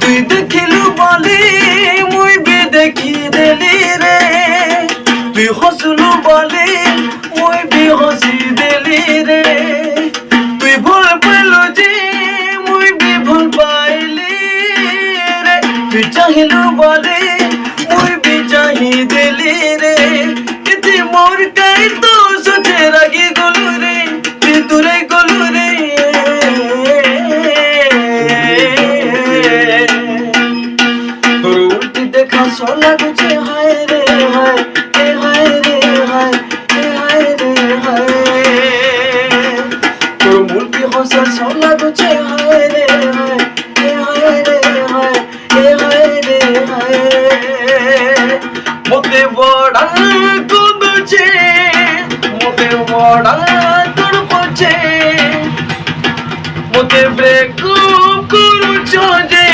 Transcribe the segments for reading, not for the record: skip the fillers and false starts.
তুই দেখিলু বলি মুই বি দেখি দেলি রে, তুই হসলু বলি মুই বি হসি দেলি রে, তুই ভুল পেলু যে মুই বি ভুল পাইলি রে, তুই চাহিলু বলি মুই বি চাহি দেলি রে, ইতি মোর কাই তো সোচে রাগি গলু রে, তুই দূরে গলু রে। তোর উল্টি দেখা সো লাগুছে হায় রে হায়, এ হায় রে হায়, এ হায় রে হায়, তোর মুলকি হসা সো লাগুছে হায় রে হায়, এ হায় রে হায়, এ হায় রে হায়, মতে বড়া কুদুছে, মতে বড়া তড়পছে, মতে ব্রেক করুছ যে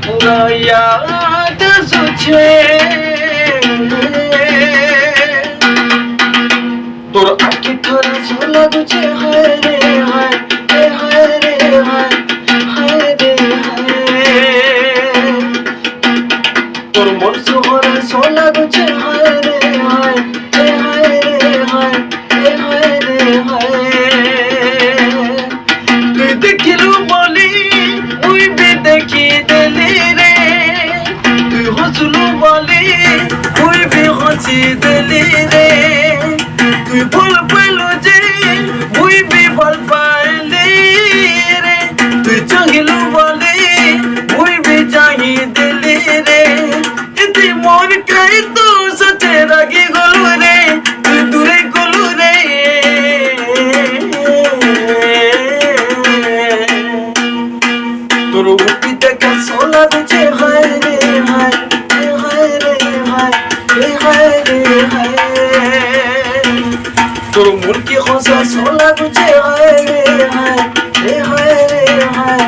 পুরা ইয়াদ আসুছে, তোর আঁকি ধরা সো লাগুছে হায় রে হায়, এ হায় রে হায়, হায় রে হায়, তোর মন সোহরা সো লাগুছে হায় রে হায়, এ হায় রে হায়, এ হায় রে হায়, তুই দেখিলু বলি মুই বি দেখি দেলি রে, তুই হসলু বলি মুই বি হসি দেলি রে, তুই ভুল পেলু যে মুই বি ভাল পাইলি রে, তুই চাহিলু বলি মুই বি চাহি দেলি রে, ইতি মোর কাই তো সোচে রাগি গলু রে, তুই দূরে গলু রে। তোর উল্টি দেখা সো লাগুছে হায় রে হায়, এ হায় রে হায়, এ হায় রে হায়, তোর মুলকি হসা সো লাগুছে হায় রে হায়, এ হায় রে হায়।